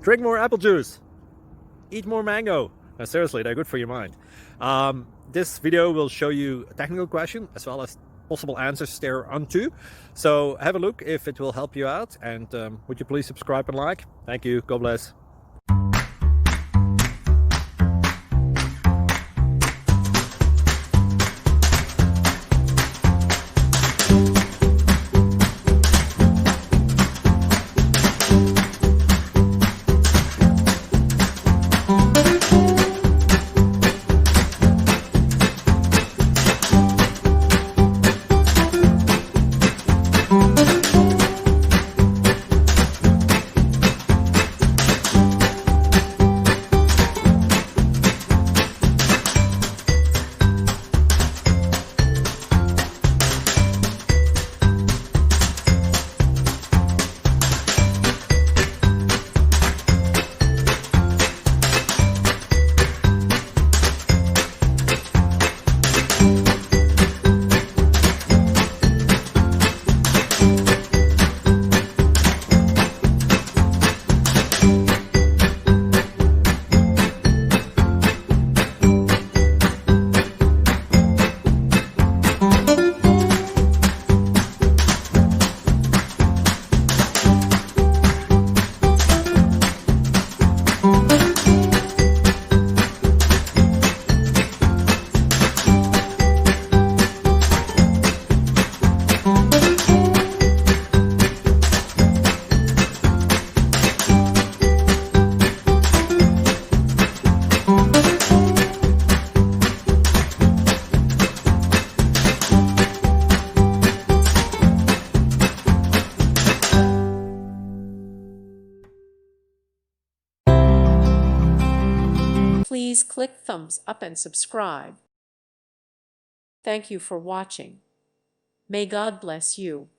drink more apple juice, eat more mango. No, seriously, they're good for your mind. This video will show you a technical question as well as possible answers thereunto. So have a look if it will help you out, and would you please subscribe and like? Thank you. God bless. Please click thumbs up and subscribe. Thank you for watching. May God bless you.